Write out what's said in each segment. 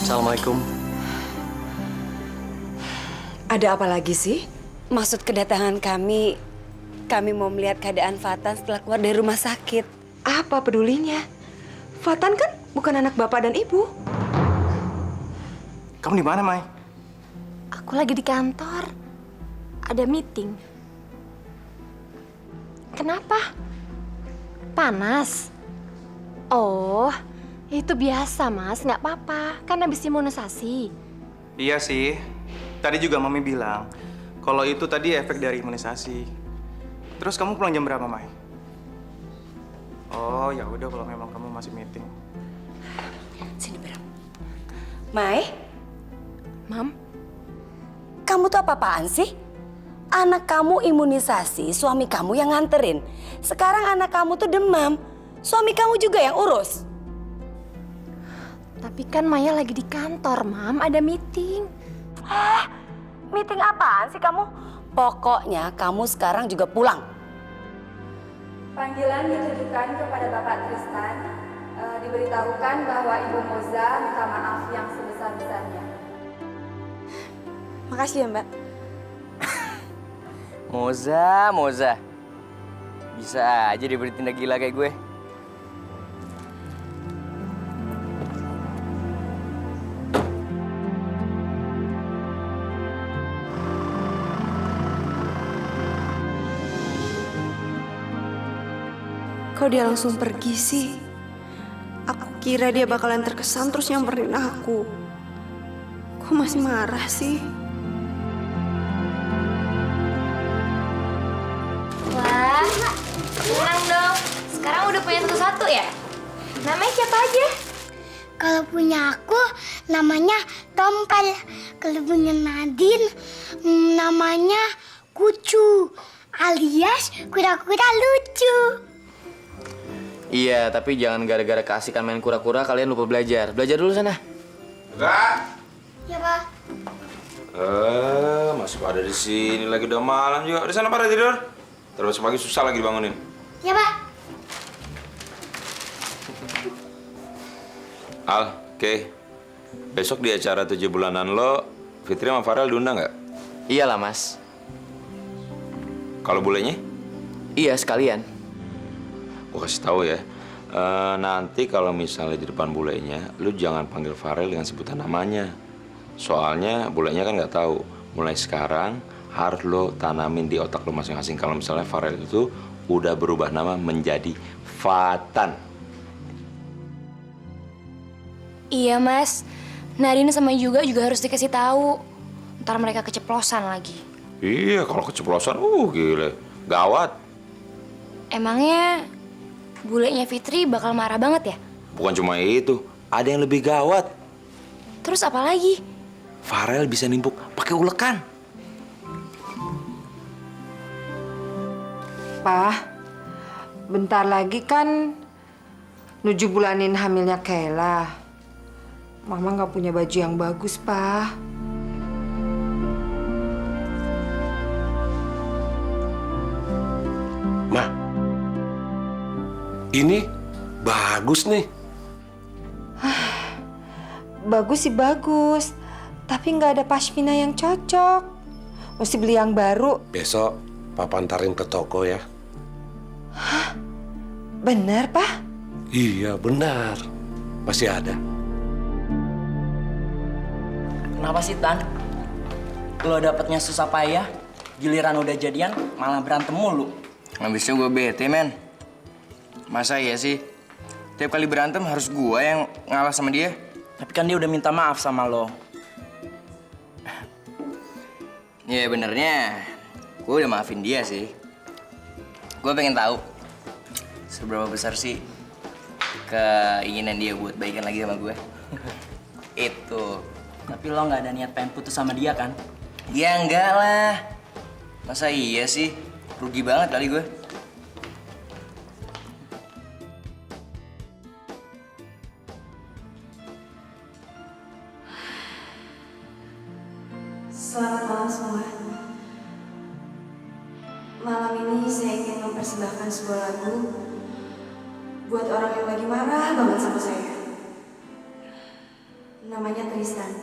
Assalamualaikum. Ada apa lagi sih? Maksud kedatangan kami mau melihat keadaan Fatan setelah keluar dari rumah sakit. Apa pedulinya? Fatan kan bukan anak bapak dan ibu. Kamu di mana, Mai? Aku lagi di kantor. Ada meeting. Kenapa? Panas? Oh, itu biasa, Mas. Nggak apa-apa. Kan habis imunisasi. Iya sih. Tadi juga Mami bilang kalau itu tadi efek dari imunisasi. Terus kamu pulang jam berapa, Mai? Oh, ya udah kalau memang kamu masih meeting. Sini, Bram. Mai, Mam, kamu tuh apa-apaan sih? Anak kamu imunisasi, suami kamu yang nganterin. Sekarang anak kamu tuh demam. Suami kamu juga yang urus. tapi kan Maya lagi di kantor, Mam. Ada meeting. Meeting apaan sih kamu? Pokoknya kamu sekarang juga pulang. Panggilan ditujukan kepada Bapak Tristan. Diberitahukan bahwa Ibu Moza minta maaf yang sebesar-besarnya. Makasih ya, Mbak. Moza. Bisa aja dia bertindak gila kayak gue. Kok dia langsung pergi sih? Aku kira dia bakalan terkesan terus nyamperin aku. Kok masih marah sih? Wah, senang dong. Sekarang udah punya satu-satu ya? Namanya siapa aja? Kalau punya aku namanya Tompel. Kalau punya Nadine namanya Kucu alias kura-kura lucu. Iya, tapi jangan gara-gara keasikan main kura-kura kalian lupa belajar. Belajar dulu sana. Enggak. Ya, Pak. Masih pada di sini lagi udah malam juga. Di sana pada tidur. Terus pagi susah lagi dibangunin. Ya, Pak. Al, oke. Besok di acara 7 bulanan lo, Fitri sama Farel diundang nggak? Iyalah, Mas. Kalau bulenya? Iya, sekalian. Gue kasih tahu ya. Nanti kalau misalnya di depan bulenya, lu jangan panggil Farel dengan sebutan namanya. Soalnya bulenya kan nggak tahu. Mulai sekarang harus lo tanamin di otak lo masing-masing kalau misalnya Farel itu udah berubah nama menjadi Fatan. Iya, Mas. Nadine sama juga harus dikasih tahu. Ntar mereka keceplosan lagi. Iya, kalau keceplosan, gila, gawat. Emangnya bulenya Fitri bakal marah banget ya? Bukan cuma itu, ada yang lebih gawat. Terus apa lagi? Farel bisa nimpuk pakai ulekan. Pak, bentar lagi kan 7 bulanin hamilnya Kayla. Mama nggak punya baju yang bagus, Pak. Ma, ini bagus nih. Bagus sih bagus, tapi nggak ada pashmina yang cocok. Mesti beli yang baru. Besok Papa antarin ke toko ya. Bener, Pak? Iya, benar. Masih ada. Kenapa sih, Tan? Lo dapetnya susah payah, giliran udah jadian malah berantem mulu. Habisnya gue bete, men. Masa iya sih? Tiap kali berantem harus gue yang ngalah sama dia? Tapi kan dia udah minta maaf sama lo. Ya benernya, gue udah maafin dia sih. Gue pengen tahu seberapa besar sih keinginan dia buat baikan lagi sama gue. Itu. Tapi lo nggak ada niat pengen putus sama dia kan? Ya enggak lah. Masa iya sih? Rugi banget kali gue. Selamat malam semua. Malam ini saya ingin mempersembahkan sebuah lagu buat orang yang lagi marah banget sama saya. namanya Tristan.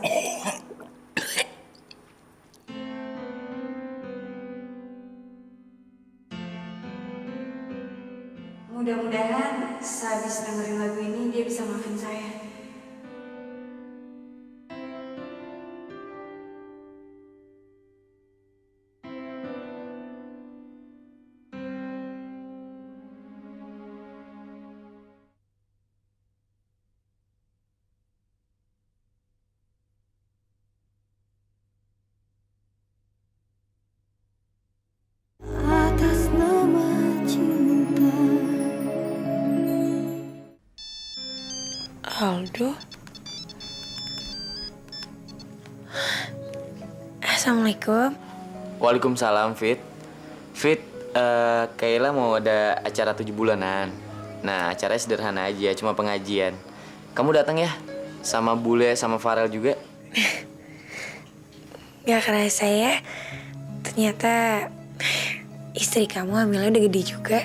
Mudah-mudahan sehabis dengerin lagu ini dia bisa maafin saya. Atas nama cinta. Aldo. Assalamualaikum. Waalaikumsalam, Fit. Fit, Kayla mau ada acara 7 bulanan. Nah, acaranya sederhana aja, cuma pengajian. Kamu datang ya? Sama Bule, sama Farel juga. Gak kerasa ya, ternyata istri kamu hamilnya udah gede juga.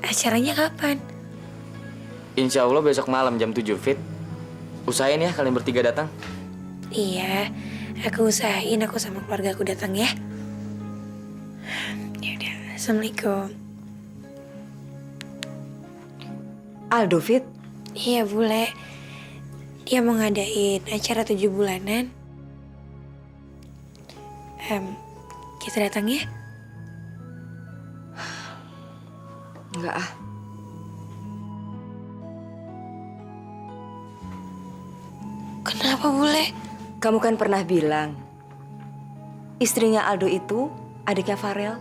Acaranya kapan? Insya Allah besok malam jam 7, Fit. Usahain ya kalian bertiga datang. Iya, aku usahain aku sama keluarga aku datang ya. Yaudah, Assalamualaikum. Aldo, Fit. Iya, Bule. Dia mau ngadain acara 7 bulanan. Kita datang ya? Enggak ah. Kenapa, Bule? Kamu kan pernah bilang istrinya Aldo itu adiknya Farel,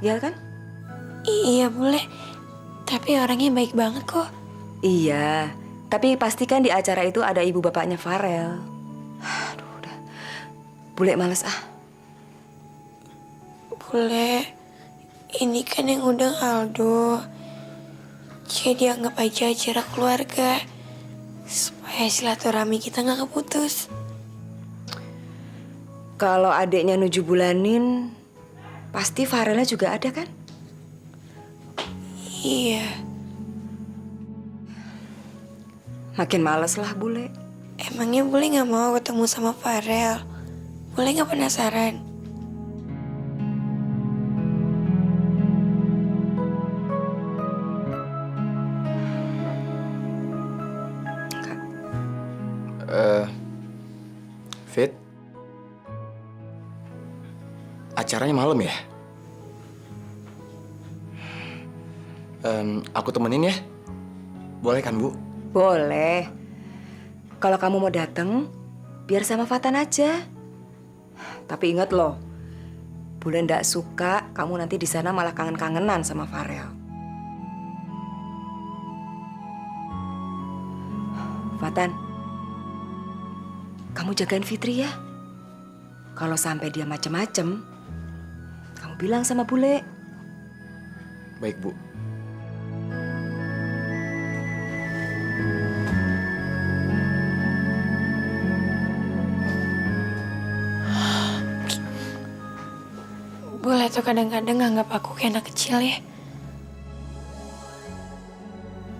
ya kan? Iya, Bule. Tapi orangnya baik banget kok. Iya, tapi pastikan di acara itu ada ibu bapaknya Farel. Aduh, udah. Bule males ah. Bule, ini kan yang undang Aldo. Jadi anggap aja acara keluarga. Supaya silaturahmi kita nggak keputus. Kalau adiknya 7 bulanin, pasti Farelnya juga ada kan? Iya. Makin males lah, Bule. Emangnya Bule nggak mau ketemu sama Farel? Bule nggak penasaran? Fit. Acaranya malam ya? Aku temenin ya? Boleh kan, Bu? Boleh. Kalau kamu mau datang, biar sama Fatan aja. Tapi ingat loh, Bule ndak suka kamu nanti di sana malah kangen-kangenan sama Farel. Fatan, kamu jagain Fitri ya. Kalau sampai dia macem-macem, kamu bilang sama Bule. Baik, Bu. Bule tuh kadang-kadang nganggap aku kayak anak kecil ya.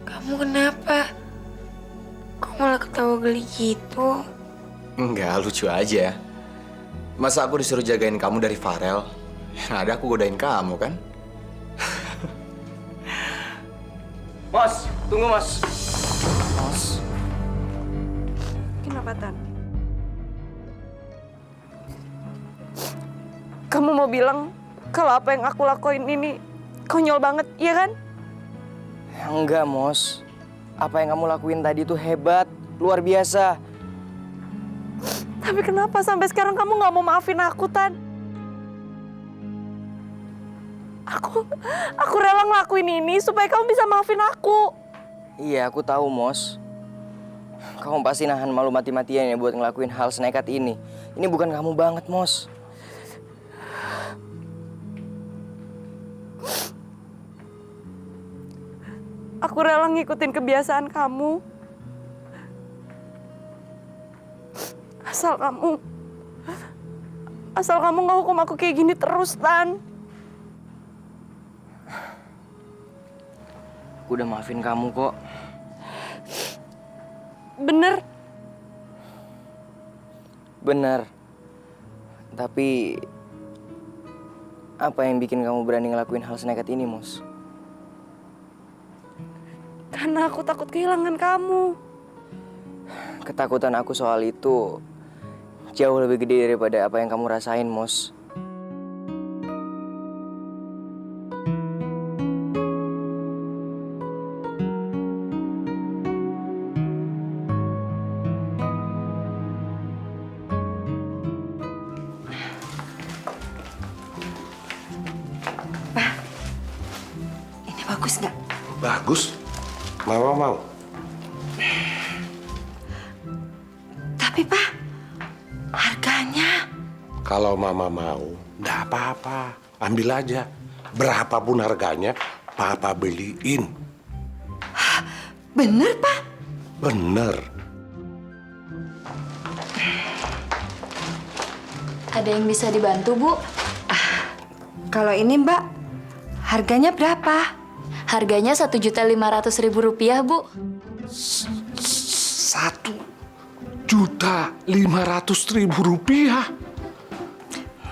Kamu kenapa? Kok malah ketawa geli gitu? Enggak, lucu aja. Masa aku disuruh jagain kamu dari Farel? Yang ada aku godain kamu kan? Mas, tunggu mas. Mas. Kenapa, Tan? Kamu mau bilang kalau apa yang aku lakuin ini konyol banget, iya kan? Enggak, Mos. Apa yang kamu lakuin tadi tuh hebat, luar biasa. Tapi kenapa sampai sekarang kamu nggak mau maafin aku, Tan? Aku rela ngelakuin ini supaya kamu bisa maafin aku. Iya, aku tahu, Mos. Kamu pasti nahan malu mati-matian ya buat ngelakuin hal senekat ini. Ini bukan kamu banget, Mos. Aku rela ngikutin kebiasaan kamu. Asal kamu nggak hukum aku kayak gini terus, Tan. Aku udah maafin kamu kok. Bener. Benar. Tapi apa yang bikin kamu berani ngelakuin hal senekat ini, Mos? Karena aku takut kehilangan kamu. Ketakutan aku soal itu jauh lebih gede daripada apa yang kamu rasain, Mos. Ini bagus nggak? Bagus. Mama mau. Tapi Pak, harganya. Kalau Mama mau, nggak apa-apa. Ambil aja. Berapapun harganya, Papa beliin. Bener Pak? Bener. Ada yang bisa dibantu, Bu? Kalau ini Mbak, harganya berapa? Harganya Rp1.500.000, Bu. 1.500.000 rupiah.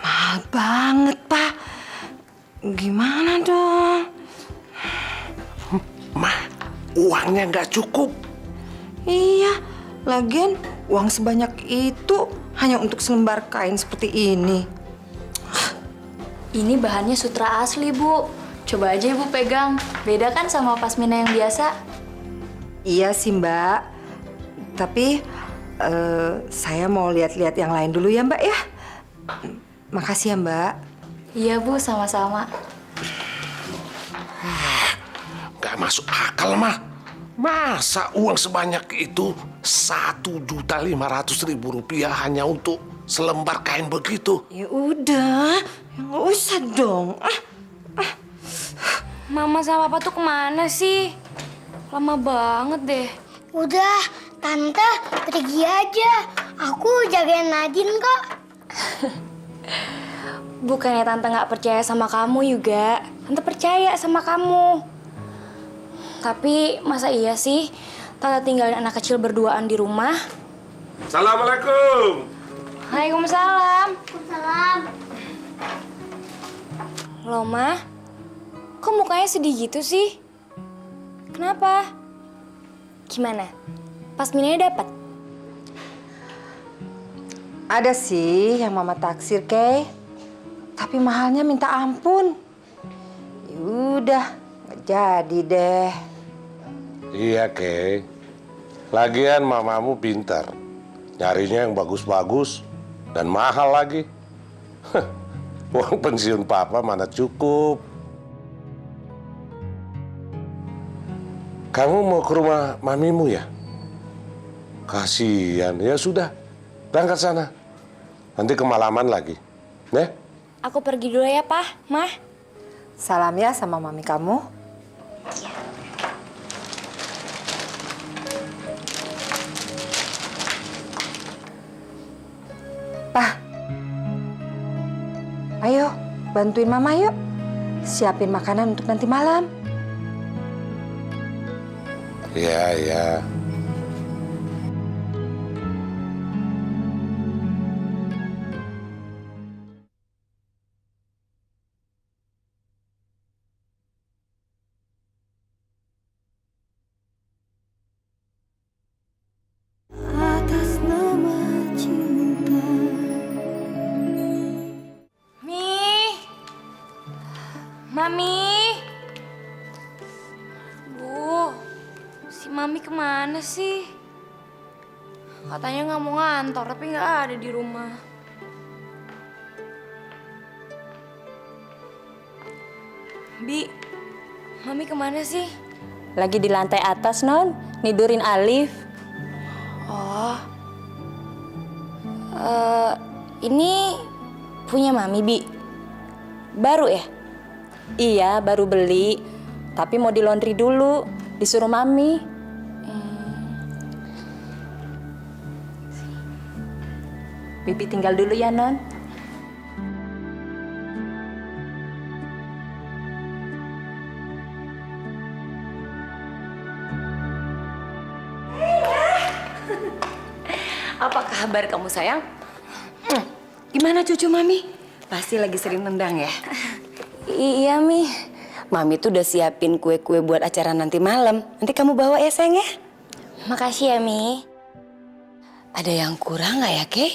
Mahal banget Pak. Gimana dong? Mah, uangnya nggak cukup. Iya, lagian uang sebanyak itu hanya untuk selembar kain seperti ini. Ini bahannya sutra asli, Bu. Coba aja Ibu pegang. Beda kan sama pasmina yang biasa? Iya sih Mbak. Tapi saya mau lihat-lihat yang lain dulu ya Mbak ya. Makasih ya Mbak. Iya, Bu. Sama-sama. Nggak masuk akal, mah. Masa uang sebanyak itu 1.500.000 rupiah hanya untuk selembar kain begitu? Ya udah, ya nggak usah dong. Mama sama Papa tuh kemana sih? Lama banget deh. Udah, Tante pergi aja. Aku jagain Nadine kok. Bukannya Tante nggak percaya sama kamu juga. Tante percaya sama kamu. Tapi masa iya sih Tante tinggalin anak kecil berduaan di rumah? Assalamualaikum. Waalaikumsalam. Salam. Loh, Ma? Kok mukanya sedih gitu sih? Kenapa? Gimana? Pasminanya dapat? Ada sih yang Mama taksir, Kay. Tapi mahalnya minta ampun. Yaudah, nggak jadi deh. Iya, Kay. Lagian mamamu pintar. Nyarinya yang bagus-bagus dan mahal lagi. Uang pensiun Papa mana cukup. Kamu mau ke rumah mamimu ya? Kasihan. Ya sudah, berangkat sana. Nanti kemalaman lagi. Ya? Aku pergi dulu ya, Pak, Mah. Salam ya sama mami kamu. Pak, ayo bantuin Mama yuk. Siapin makanan untuk nanti malam. Iya, iya. Mami. Si Mami kemana sih? Katanya nggak mau ngantor, tapi nggak ada di rumah. Bi, Mami kemana sih? Lagi di lantai atas, Non. Nidurin Alif. Oh, ini punya Mami, Bi? Baru ya? Iya, baru beli. Tapi mau di laundry dulu. Disuruh Mami. Bibi tinggal dulu ya, Non. Apa kabar kamu sayang? Gimana cucu Mami? Pasti lagi sering nendang ya? Iya, Mi. Mami tuh udah siapin kue-kue buat acara nanti malam. Nanti kamu bawa ya sayang ya? Makasih ya, Mi. Ada yang kurang nggak ya, Kay?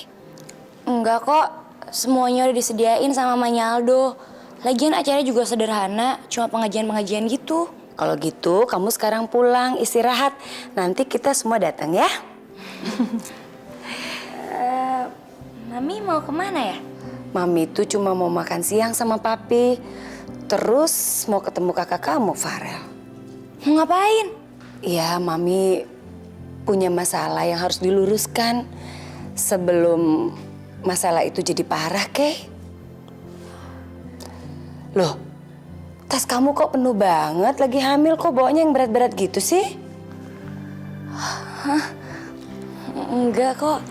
Enggak kok, semuanya udah disediain sama Mamanya Aldo. Lagian acaranya juga sederhana, cuma pengajian-pengajian gitu. Kalau gitu kamu sekarang pulang istirahat. Nanti kita semua datang ya. Mami mau kemana ya? Mami tuh cuma mau makan siang sama Papi. Terus mau ketemu kakak kamu, Farel. Mau ngapain? Iya, Mami punya masalah yang harus diluruskan sebelum masalah itu jadi parah, Kay. Loh, tas kamu kok penuh banget, lagi hamil kok bawanya yang berat-berat gitu sih? Enggak kok.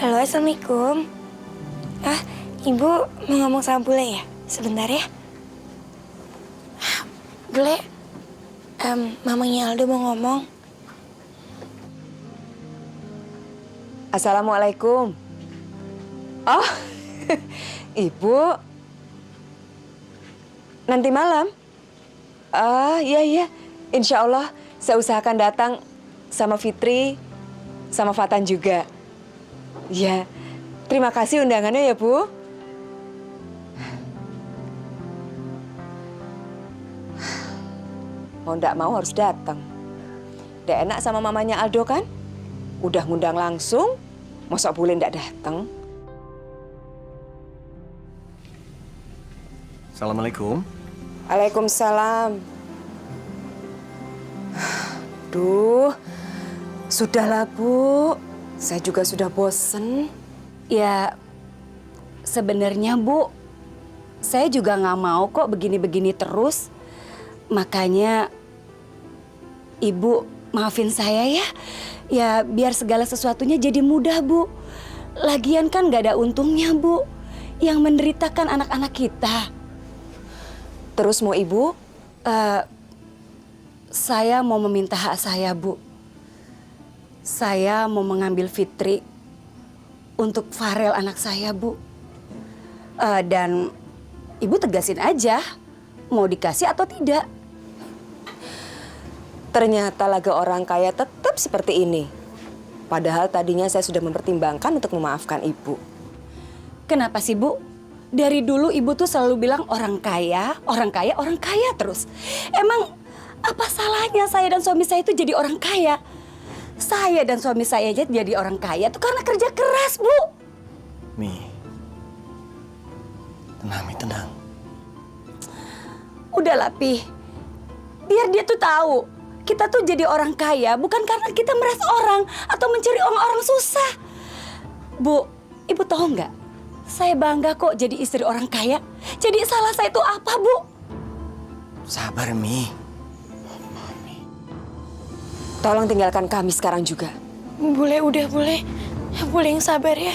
Halo, Assalamualaikum. Ibu mau ngomong sama Bule ya? Sebentar ya. Bule, Mamanya Aldo mau ngomong. Assalamualaikum. Oh, Ibu. Nanti malam? Iya. Insya Allah saya usahakan datang sama Fitri, sama Fatan juga. Ya, terima kasih undangannya ya, Bu. Mau ndak mau harus datang. Ndak enak sama mamanya Aldo kan? Udah ngundang langsung, masa boleh ndak datang? Assalamualaikum. Waalaikumsalam. Duh, sudahlah Bu. Saya juga sudah bosen. Ya, sebenarnya Bu, saya juga nggak mau kok begini-begini terus. Makanya, Ibu maafin saya ya. Ya, biar segala sesuatunya jadi mudah, Bu. Lagian kan nggak ada untungnya, Bu. Yang menderitakan anak-anak kita. Terus mau Ibu? Saya mau meminta hak saya, Bu. Saya mau mengambil Fitri untuk Farel anak saya, Bu. Dan Ibu tegasin aja, mau dikasih atau tidak. Ternyata laga orang kaya tetap seperti ini. Padahal tadinya saya sudah mempertimbangkan untuk memaafkan Ibu. Kenapa sih, Bu? Dari dulu Ibu tuh selalu bilang orang kaya terus. Emang apa salahnya saya dan suami saya itu jadi orang kaya? Saya dan suami saya aja jadi orang kaya tuh karena kerja keras, Bu. Mi, tenang, Mi, tenang. Udahlah, Pi. Biar dia tuh tahu, kita tuh jadi orang kaya bukan karena kita meras orang atau mencuri uang orang susah. Bu, Ibu tahu nggak? Saya bangga kok jadi istri orang kaya. Jadi salah saya itu apa, Bu? Sabar, Mi. Tolong tinggalkan kami sekarang juga. Bule, udah Bule. Bule yang sabar ya.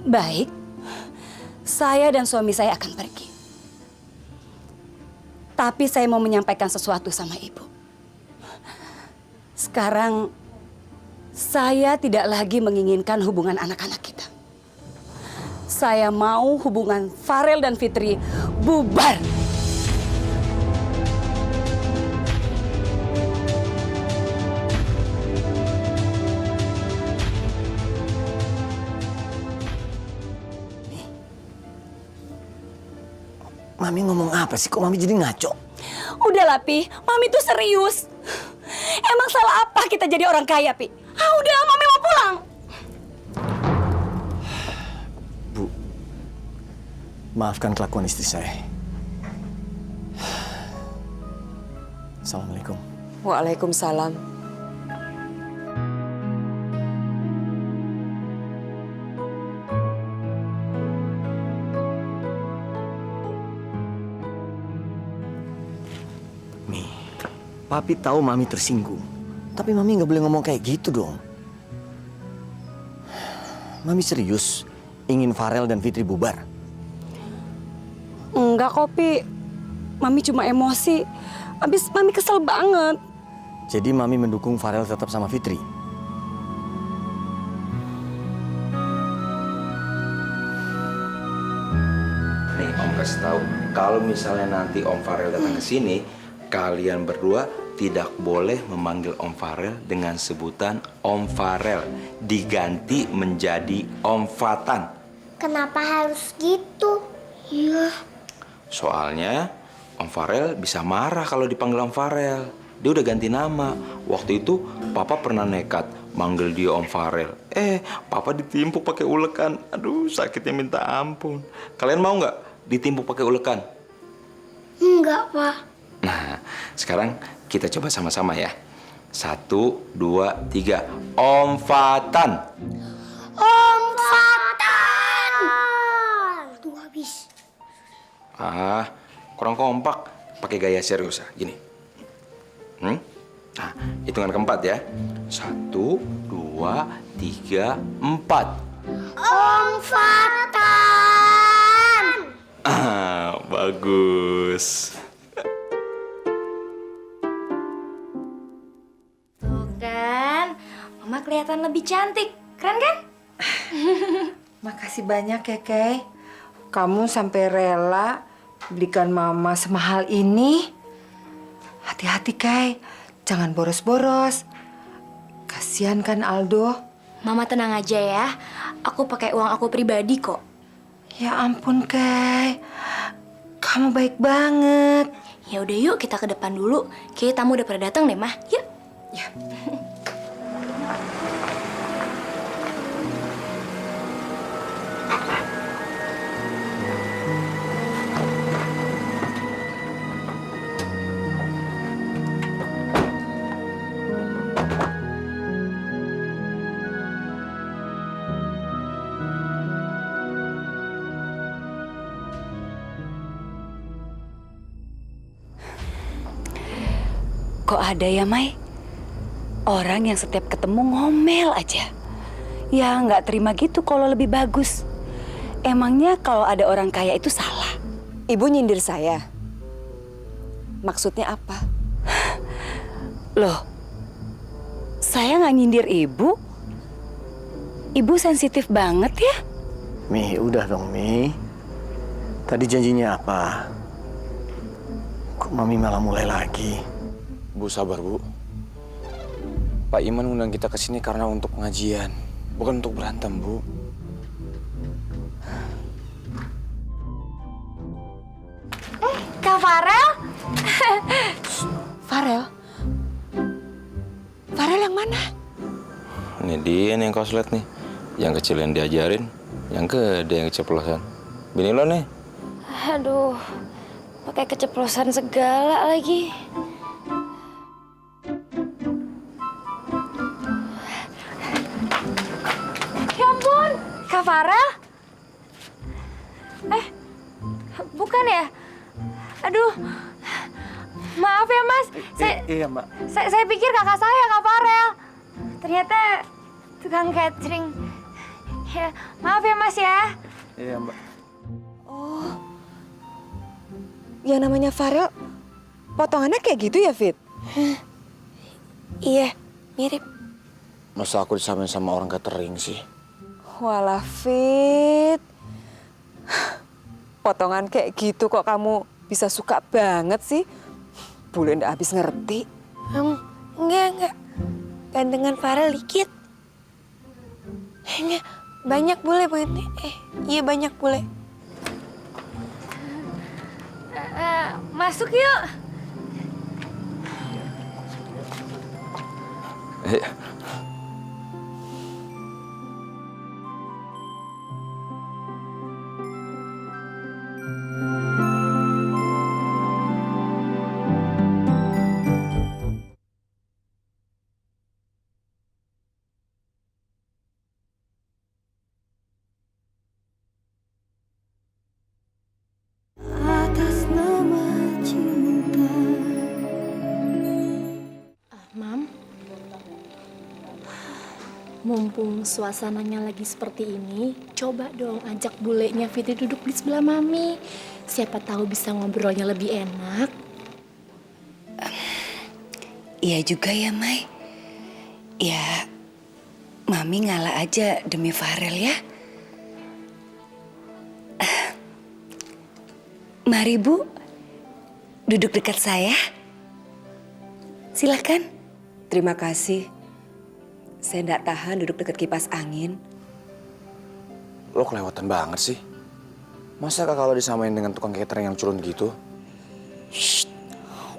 Baik, saya dan suami saya akan pergi. Tapi saya mau menyampaikan sesuatu sama Ibu. Sekarang, saya tidak lagi menginginkan hubungan anak-anak kita. Saya mau hubungan Farel dan Fitri bubar. Mami ngomong apa sih? Kok Mami jadi ngaco? Udahlah, Pi. Mami tuh serius. Emang salah apa kita jadi orang kaya, Pi? Udah, Mami mau pulang. Bu, maafkan kelakuan istri saya. Assalamualaikum. Waalaikumsalam. Mi, Papi tahu Mami tersinggung. Tapi Mami nggak boleh ngomong kayak gitu dong. Mami serius ingin Farel dan Fitri bubar? Enggak kok, Pi. Mami cuma emosi. Habis Mami kesel banget. Jadi Mami mendukung Farel tetap sama Fitri? kasih tahu kalau misalnya nanti Om Farel datang ke sini, kalian berdua tidak boleh memanggil Om Farel dengan sebutan Om Farel. Diganti menjadi Om Fatan. Kenapa harus gitu? Iya. Soalnya Om Farel bisa marah kalau dipanggil Om Farel. Dia udah ganti nama. Waktu itu Papa pernah nekat manggil dia Om Farel. Papa ditimpuk pakai ulekan. Aduh, sakitnya minta ampun. Kalian mau nggak ditimpuk pakai ulekan? Enggak, Pak. Nah, sekarang kita coba sama-sama ya. 1, 2, 3. Om Fatan. Om Fatan. Aduh, habis. Kurang kompak. Pakai gaya serius ya. Gini. Nah, hitungan keempat ya. 1, 2, 3, 4. Om Fatan. Bagus. Tuh kan, Mama kelihatan lebih cantik. Keren kan? Makasih banyak ya, Kay. Kamu sampai rela belikan Mama semahal ini. Hati-hati, Kay. Jangan boros-boros. Kasihan kan Aldo? Mama tenang aja ya. Aku pakai uang aku pribadi kok. Ya ampun, Kay. Kamu baik banget. Ya udah yuk kita ke depan dulu. Kayaknya tamu udah pada datang deh, Mah. Yuk. Ya. Kok ada ya, Mai? Orang yang setiap ketemu ngomel aja. Ya nggak terima gitu kalau lebih bagus. Emangnya kalau ada orang kaya itu salah? Ibu nyindir saya. Maksudnya apa? Loh, saya nggak nyindir ibu. Ibu sensitif banget ya. Mi, udah dong, Mi. Tadi janjinya apa? Kok Mami malah mulai lagi? Bu, sabar, Bu. Pak Iman undang kita ke sini karena untuk pengajian, bukan untuk berantem, Bu. Kak Farel? Farel? Farel yang mana? Ini dia nih yang koslet nih. Yang kecil yang diajarin, yang gede yang keceplosan. Bini lo nih. Aduh, pakai keceplosan segala lagi. Ya ampun, Kak Farel? Bukan ya? Aduh, maaf ya Mas. Iya, Mbak. Saya pikir kakak saya, Kak Farel. Ternyata tukang catering. Ya, maaf ya Mas ya. Iya, Mbak. Oh, yang namanya Farel, potongannya kayak gitu ya, Fit? Iya, mirip. Masa aku disamain sama orang catering sih? Walah, Fit. Potongan kayak gitu kok kamu bisa suka banget sih? Bule ndak habis ngerti. Enggak. Gantengan Farel dikit. Enggak, banyak bule banget. Iya banyak bule. Masuk yuk. Mam, mumpung suasananya lagi seperti ini, coba dong ajak bulenya Fitri duduk di sebelah Mami. Siapa tahu bisa ngobrolnya lebih enak. Iya juga ya, Mai. Ya, Mami ngalah aja demi Farel ya. Mari Bu, duduk dekat saya. Silakan. Terima kasih. Saya nggak tahan duduk dekat kipas angin. Lo kelewatan banget sih. Masa Kak kalau disamain dengan tukang catering yang culun gitu? Shh,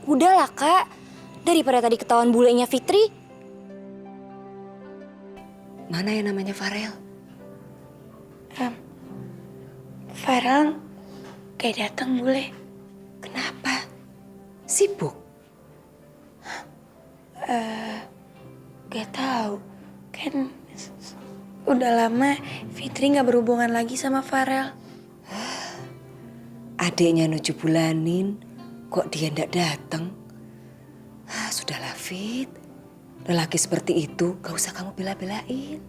udahlah Kak. Daripada tadi ketahuan bulenya Fitri. Mana yang namanya Farel? Farel kayak datang bule. Kenapa? Sibuk? Gak tahu. Kan udah lama Fitri nggak berhubungan lagi sama Farel. Adiknya 7 bulanin, kok dia ndak datang? Sudahlah Fit, lelaki seperti itu gak usah kamu bela-belain.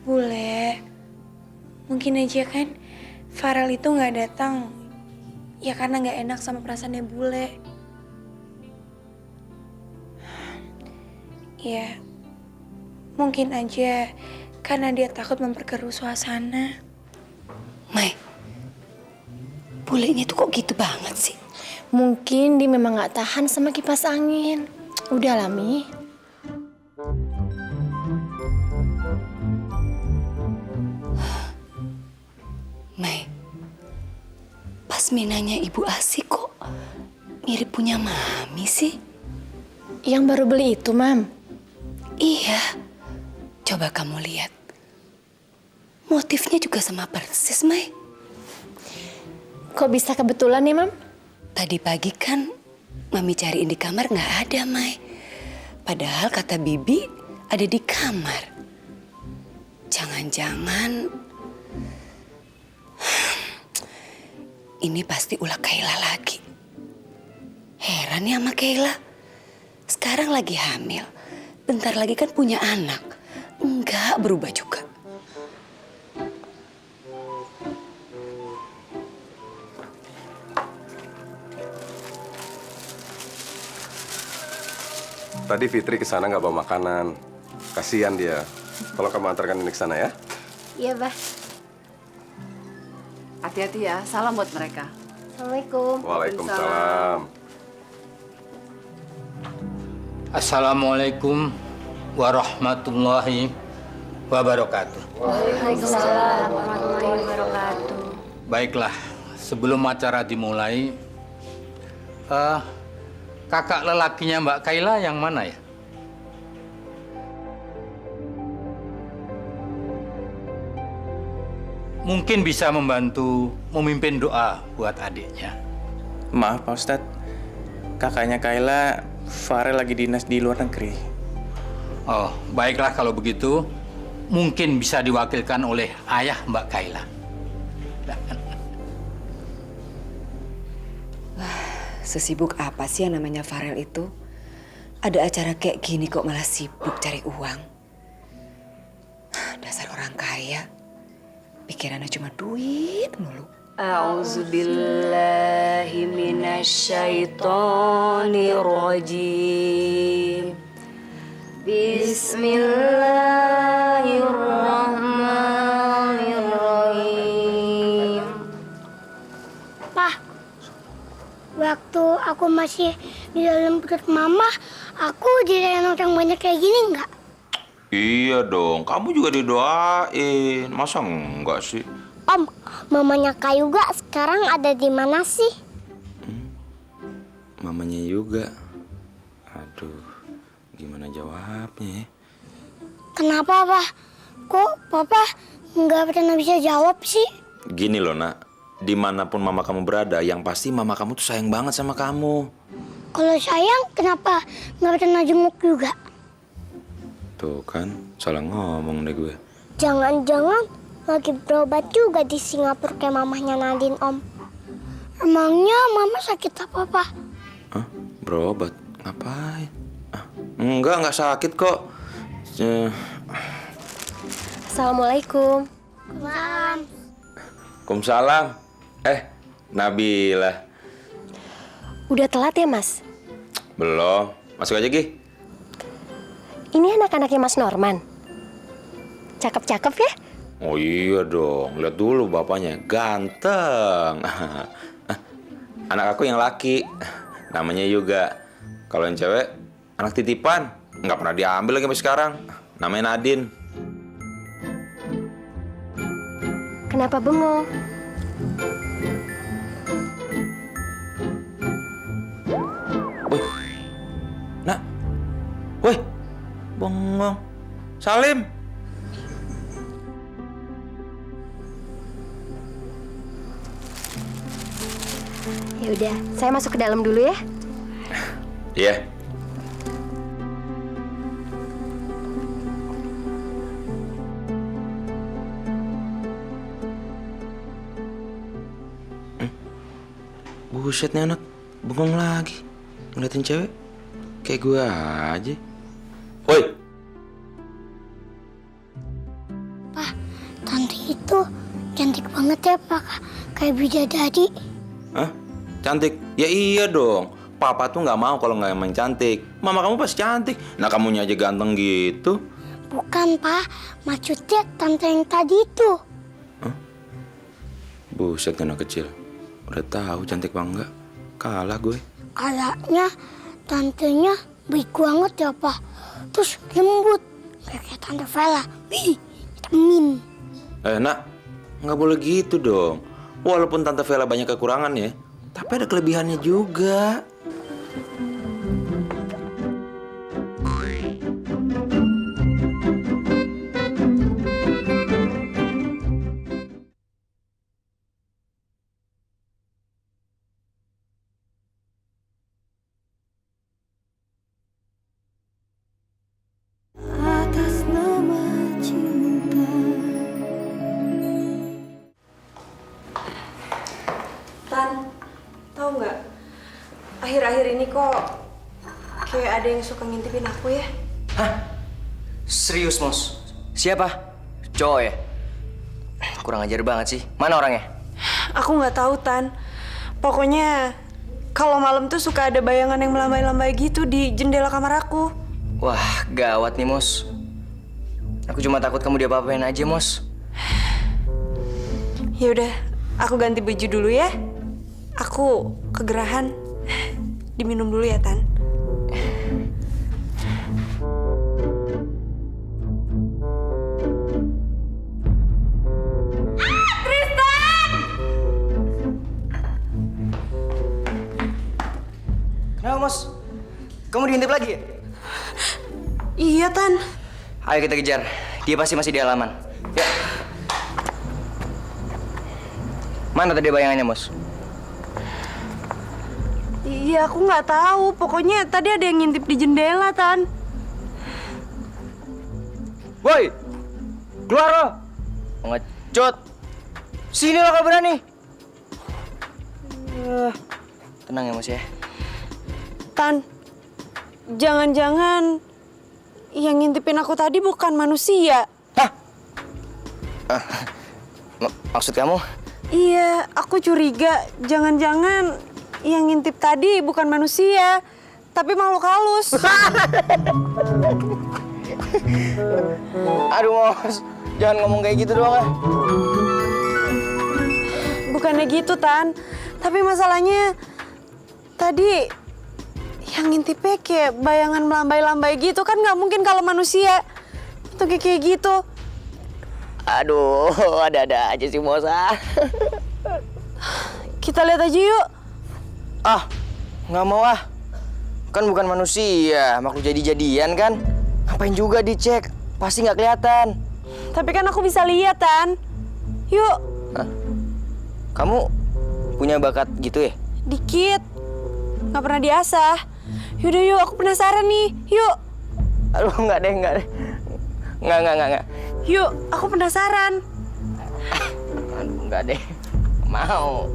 Bule, mungkin aja kan Farel itu nggak datang ya karena nggak enak sama perasaannya bule. Ya, mungkin aja karena dia takut memperkeruh suasana. Mai, bulenya tuh kok gitu banget sih? Mungkin dia memang nggak tahan sama kipas angin. Udah lah, Mi. Mai, pas minanya Ibu Asih kok mirip punya Mami sih? Yang baru beli itu, Mam. Iya, coba kamu lihat. Motifnya juga sama persis, Mai. Kok bisa kebetulan nih, Mam? Tadi pagi kan Mami cariin di kamar nggak ada, Mai. Padahal kata Bibi ada di kamar. Jangan-jangan ini pasti ulah Kayla lagi. Heran ya sama Kayla. Sekarang lagi hamil. Bentar lagi kan punya anak. Enggak berubah juga. Tadi Fitri kesana nggak bawa makanan. Kasihan dia. Tolong kamu antarkan ini ke sana ya. Iya, Bah. Hati-hati ya, salam buat mereka. Assalamualaikum. Waalaikumsalam. Assalamualaikum warahmatullahi wabarakatuh. Waalaikumsalam warahmatullahi wabarakatuh. Baiklah, sebelum acara dimulai, kakak lelakinya Mbak Kayla yang mana ya? Mungkin bisa membantu memimpin doa buat adiknya. Maaf Pak Ustadz, kakaknya Kayla, Farel lagi dinas di luar negeri. Oh, baiklah kalau begitu, mungkin bisa diwakilkan oleh ayah Mbak Kayla. Sesibuk apa sih yang namanya Farel itu? Ada acara kayak gini kok malah sibuk cari uang. Dasar orang kaya. Pikirannya cuma duit mulu. A'udzubillahi minasyaitonirrajim. Bismillahirrahmanirrahim. Pak, waktu aku masih di dalam perut mama, aku dirayain orang banyak kayak gini nggak? Iya dong, kamu juga didoain. Masa enggak sih? Om, mamanya Kak Yuga sekarang ada di mana sih? Mamanya juga. Aduh, gimana jawabnya ya? Kenapa, Pak? Kok Papa nggak pernah bisa jawab sih? Gini loh, Nak. Dimanapun mama kamu berada, yang pasti mama kamu tuh sayang banget sama kamu. Kalau sayang, kenapa nggak pernah jenguk juga? Tuh kan, salah ngomong deh gue. Jangan-jangan lagi berobat juga di Singapura kayak mamahnya Nadine, Om. Emangnya mama sakit apa, Pak? Hah? Berobat? Ngapain? Enggak sakit kok. Assalamualaikum. Waalaikumsalam. Nabila. Udah telat ya, Mas? Belum. Masuk aja, Gi. Ini anak-anaknya Mas Norman. Cakep-cakep ya? Oh iya dong, lihat dulu bapaknya, ganteng. anak aku yang laki. Namanya juga. Kalau yang cewek, anak titipan. Nggak pernah diambil lagi sampai sekarang. Namanya Nadine. Kenapa bengong? Woi, nak, woi, bengong. Salim. Ya udah, saya masuk ke dalam dulu ya. Iya. Buset nih anak, bengong lagi. Ngeliatin cewek, kayak gue aja. Woi! Pak, tante itu cantik banget ya, Pak. Kayak bidadari. Hah? Cantik? Ya iya dong. Papa tuh nggak mau kalau nggak emang cantik. Mama kamu pasti cantik. Nah kamunya aja ganteng gitu. Bukan, Pak. Maksudnya tante yang tadi itu. Buset anak kecil. Udah tahu cantik apa enggak? Kalah gue. Kayaknya tantenya baik banget ya, Pak. Terus lembut. Kayak Tante Vela. Wih, vitamin. Nak, nggak boleh gitu dong. Walaupun Tante Vela banyak kekurangan ya, tapi ada kelebihannya juga. Tan, tahu nggak? Akhir-akhir ini kok kayak ada yang suka ngintipin aku ya? Serius, Mos? Siapa? Cowok ya? Kurang ajar banget sih. Mana orangnya? Aku nggak tahu, Tan. Pokoknya kalau malam tuh suka ada bayangan yang melambai-lambai gitu di jendela kamar aku. Wah, gawat nih, Mos. Aku cuma takut kamu diapa-apain aja, Mos. Ya udah, aku ganti baju dulu ya. Aku kegerahan. Diminum dulu ya, Tan. Kenapa, Mos? Kamu diintip lagi ya? Iya, Tan. Ayo kita kejar. Dia pasti masih di halaman. Ya. Mana tadi bayangannya, Mos? Iya, aku nggak tahu. Pokoknya tadi ada yang ngintip di jendela, Tan. Woi! Keluar lo! Ngecut! Sini lo kalau berani! Tenang ya, Mos ya. Tan, jangan-jangan yang ngintipin aku tadi bukan manusia. Maksud kamu? Iya, aku curiga jangan-jangan yang ngintip tadi bukan manusia, tapi makhluk halus. Aduh, Mos. Jangan ngomong kayak gitu doang ah. Bukannya gitu, Tan. Tapi masalahnya tadi yang ngintipnya kayak bayangan melambai-lambai gitu kan, nggak mungkin kalau manusia. Itu kayak gitu. Aduh, ada-ada aja sih, Mos. Kita lihat aja yuk. Nggak mau ah. Kan bukan manusia, makhluk jadi-jadian kan. Ngapain juga dicek? Pasti nggak kelihatan. Tapi kan aku bisa lihat, Tan. Yuk. Kamu punya bakat gitu ya? Dikit. Nggak pernah diasah. Yaudah yuk, aku penasaran nih. Yuk. Aduh, nggak deh. Nggak. Yuk, aku penasaran. Aduh, nggak deh. Mau.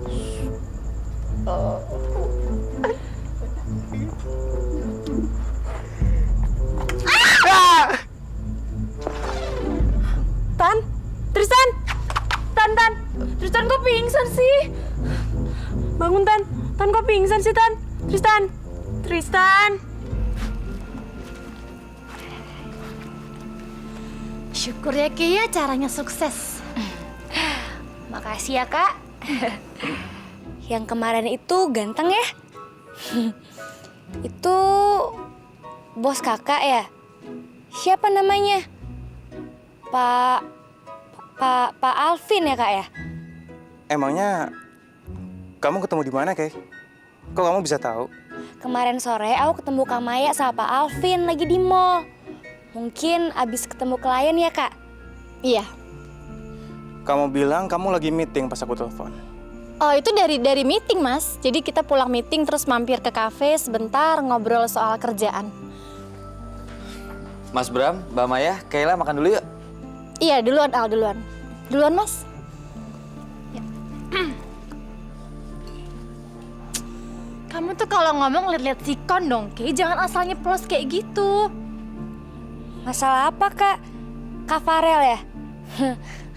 Tan, Tristan. Tan. Tristan kok pingsan sih? Bangun, Tan. Tan kok pingsan sih, Tan? Tristan. Syukur ya, Ki, ya caranya sukses. Makasih ya, Kak. Yang kemarin itu ganteng ya? Itu bos kakak ya? Siapa namanya? Pak Alvin ya kak ya? Emangnya kamu ketemu di mana, Kay? Kok kamu bisa tahu? Kemarin sore aku ketemu Kak Maya sama Pak Alvin lagi di mall. Mungkin abis ketemu klien ya kak? Iya. Kamu bilang kamu lagi meeting pas aku telepon. Oh itu dari meeting mas. Jadi kita pulang meeting terus mampir ke kafe sebentar ngobrol soal kerjaan. Mas Bram, Mbak Maya, Kayla makan dulu yuk. Iya duluan Al, duluan. Duluan mas. Ya. Kamu tuh kalau ngomong liat-liat sikon dong, Kay. Jangan asal nyeplos kayak gitu. Masalah apa kak? Kak Farel ya?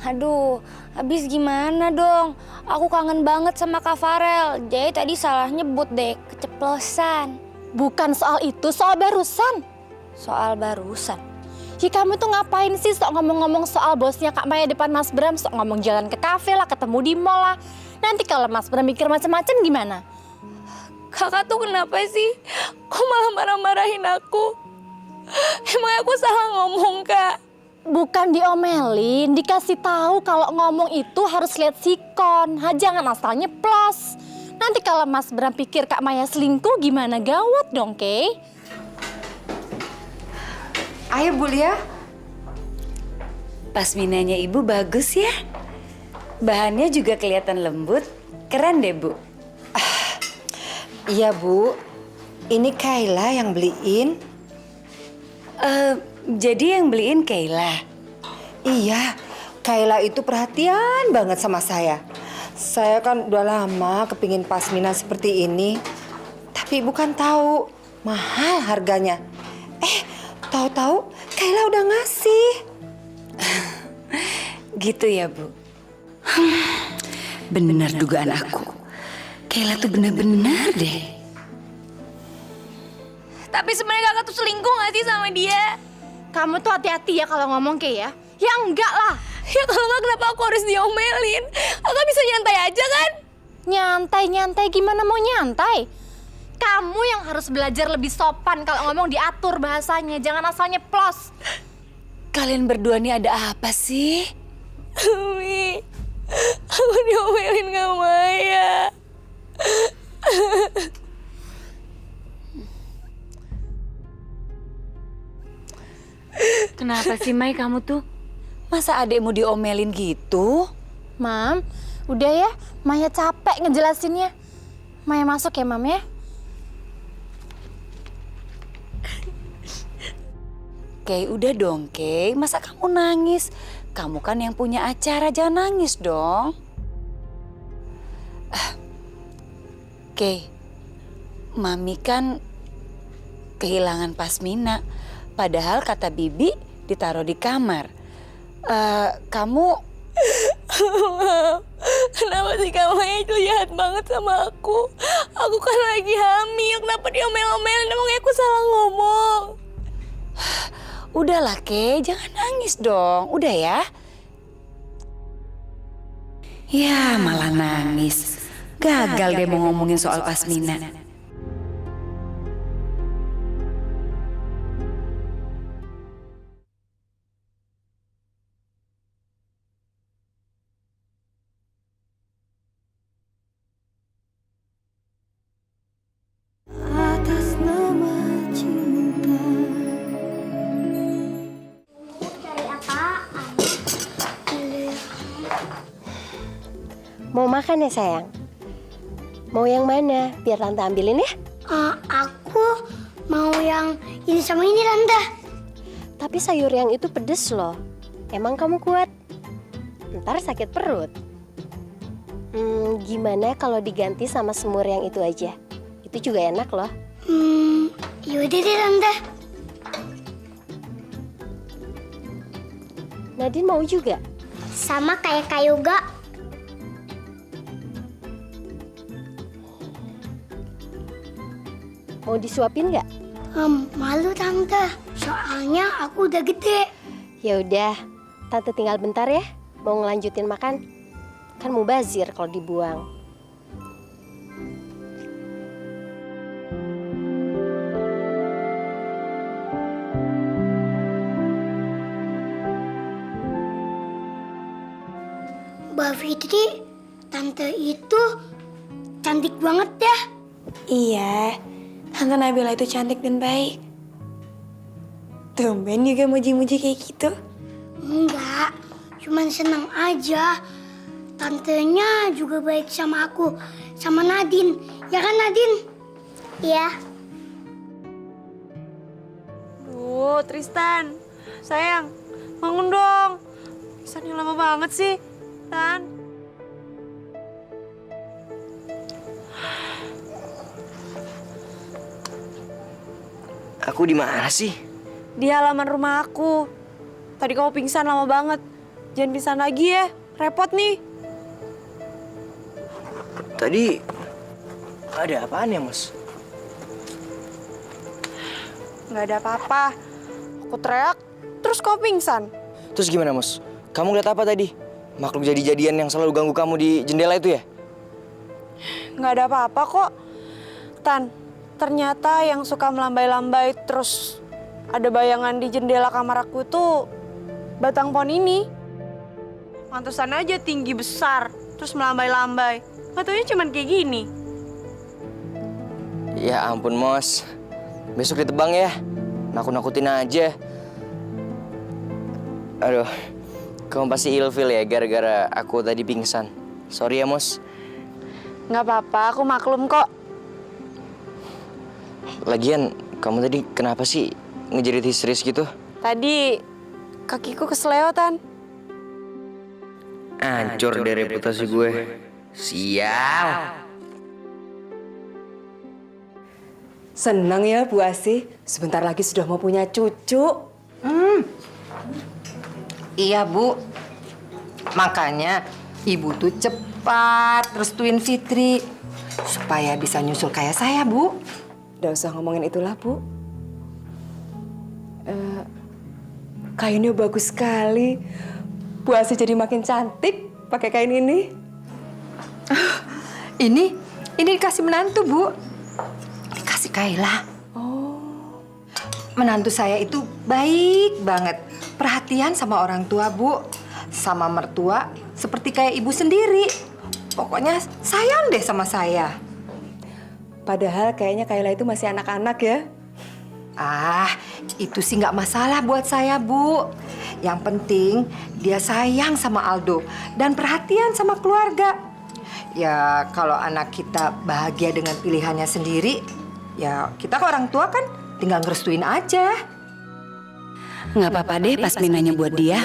Aduh, habis gimana dong? Aku kangen banget sama Kak Farel. Jadi tadi salah nyebut deh, keceplosan. Bukan soal itu, soal barusan. Soal barusan? Ya kamu tuh ngapain sih sok ngomong-ngomong soal bosnya Kak Maya depan Mas Bram, sok ngomong jalan ke kafe lah, ketemu di mall lah. Nanti kalau Mas Bram mikir macam-macam gimana? Kakak tuh kenapa sih? Kok malah marah-marahin aku? Emang aku salah ngomong kak? Bukan diomelin, dikasih tahu kalau ngomong itu harus lihat sikon. Jangan asal nyeplos. Nanti kalau Mas Bram pikir Kak Maya selingkuh gimana? Gawat dong, Kay. Ayo Bu Lia. Pasminanya Ibu bagus ya. Bahannya juga kelihatan lembut. Keren deh Bu. Iya Bu, ini Kayla yang beliin. Jadi yang beliin Kayla? Iya, Kayla itu perhatian banget sama saya. Saya kan udah lama kepingin pasmina seperti ini. Tapi Ibu kan tahu, mahal harganya. Tahu-tahu Kayla udah ngasih. Gitu ya Bu. Benar dugaan aku. Kayla tuh benar-benar deh. Tapi sebenarnya kakak tuh selingkuh gak sih sama dia? Kamu tuh hati-hati ya kalau ngomong Kay ya. Ya enggak lah. Ya kalau nggak kenapa aku harus diomelin? Kakak bisa nyantai aja kan? Nyantai gimana mau nyantai? Kamu yang harus belajar lebih sopan kalau ngomong diatur bahasanya. Jangan asal nyeplos. Kalian berdua nih ada apa sih? Umi, aku diomelin Kak Maya. Kenapa sih Mai kamu tuh? Masa adekmu diomelin gitu? Mam, udah ya. Maya capek ngejelasinnya. Maya masuk ya Mam ya. Kay, udah dong Kay. Masa kamu nangis? Kamu kan yang punya acara, jangan nangis dong. Kay, Mami kan kehilangan pasmina. Padahal kata Bibi ditaruh di kamar. Kamu... Kenapa sih kamu itu jahat banget sama aku? Aku kan lagi hamil, kenapa diomel-omelin? Emangnya aku salah ngomong? Udahlah Kay, jangan nangis dong. Udah ya. Ya malah nangis. Gagal deh mau ngomongin soal pasmina. Mau makan ya sayang? Mau yang mana? Biar Tante ambilin ya. Aku mau yang ini sama ini Tante. Tapi sayur yang itu pedes loh. Emang kamu kuat? Ntar sakit perut. Gimana kalau diganti sama semur yang itu aja? Itu juga enak loh. Yaudah deh Tante. Nadine mau juga? Sama kayak Kak Yoga. Mau disuapin nggak? Malu Tante, soalnya aku udah gede. Ya udah, Tante tinggal bentar ya. Mau ngelanjutin makan. Kan mubazir kalau dibuang. Mbak Fitri, tante itu cantik banget ya. Iya, Tante Nabila itu cantik dan baik. Tumben juga muji-muji kayak gitu. Enggak, cuman senang aja. Tantenya juga baik sama aku, sama Nadine. Ya kan Nadine? Iya. Duh, Tristan. Sayang, bangun dong. Pingsannya lama banget sih, Tan. Aku di mana sih? Di halaman rumah aku. Tadi kamu pingsan lama banget. Jangan pingsan lagi ya, repot nih. Tadi ada apaan ya, Mas? Nggak ada apa-apa. Aku teriak, terus kamu pingsan. Terus gimana, Mas? Kamu lihat apa tadi? Makhluk jadi-jadian yang selalu ganggu kamu di jendela itu ya? Nggak ada apa-apa kok. Tan, ternyata yang suka melambai-lambai terus ada bayangan di jendela kamar aku itu batang pohon ini. Pantesan aja tinggi besar, terus melambai-lambai. Nggak taunya cuman kayak gini. Ya ampun, Mos. Besok ditebang ya. Nakut-nakutin aja. Aduh, kamu pasti ilfil ya gara-gara aku tadi pingsan. Sorry ya, Mos. Nggak apa-apa, aku maklum kok. Lagian, kamu tadi kenapa sih ngejerit histeris gitu? Tadi kakiku keseleotan. Hancur deh reputasi gue. Sial. Senang ya Bu Asih, sebentar lagi sudah mau punya cucu. Iya Bu, makanya Ibu tuh cepat restuin Fitri supaya bisa nyusul kayak saya Bu. Udah usah ngomongin itulah Bu. Kainnya bagus sekali. Bu Asih jadi makin cantik pakai kain ini. Ini dikasih menantu Bu, dikasih Kaila. Menantu saya itu baik banget, perhatian sama orang tua Bu, sama mertua seperti kayak ibu sendiri. Pokoknya sayang deh sama saya. Padahal kayaknya Kaila itu masih anak-anak ya. Itu sih nggak masalah buat saya Bu. Yang penting dia sayang sama Aldo dan perhatian sama keluarga. Ya kalau anak kita bahagia dengan pilihannya sendiri, ya kita ke orang tua kan tinggal ngerestuin aja. Nggak apa-apa deh pas Minanya buat dia.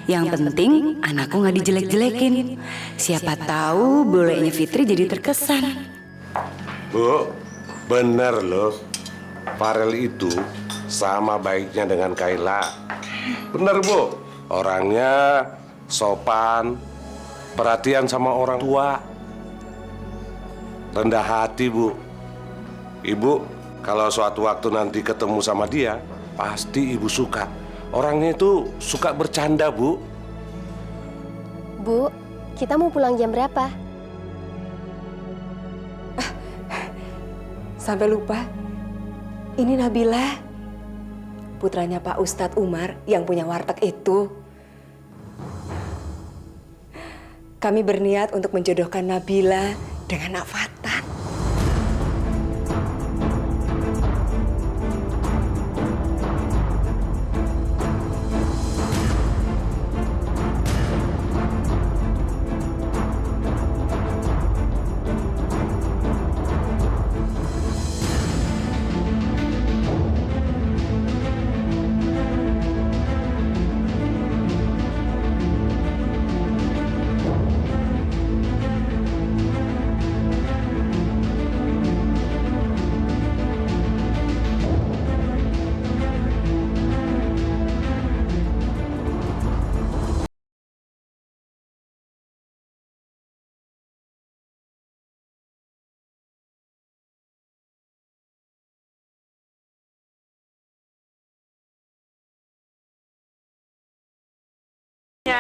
Yang penting anakku nggak dijelek-jelekin. Siapa tahu bolehnya Fitri jadi terkesan. Bu, bener loh. Farel itu sama baiknya dengan Kaila. Bener Bu, orangnya sopan, perhatian sama orang tua, rendah hati Bu. Ibu, kalau suatu waktu nanti ketemu sama dia, pasti Ibu suka. Orangnya itu suka bercanda Bu. Bu, kita mau pulang jam berapa? Sampai lupa. Ini Nabila, putranya Pak Ustadz Umar yang punya warteg itu. Kami berniat untuk menjodohkan Nabila dengan Nak Fatan.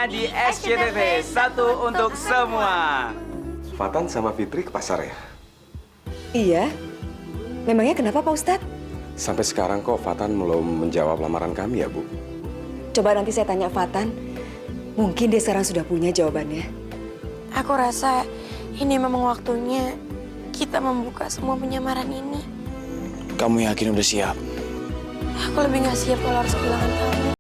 Di SCTV, satu untuk semua. Fatan sama Fitri ke pasar ya? Iya. Memangnya kenapa Pak Ustadz? Sampai sekarang kok Fatan belum menjawab lamaran kami ya Bu? Coba nanti saya tanya Fatan. Mungkin dia sekarang sudah punya jawabannya. Aku rasa ini memang waktunya kita membuka semua penyamaran ini. Kamu yakin udah siap? Aku lebih gak siap kalau harus kehilangan kamu.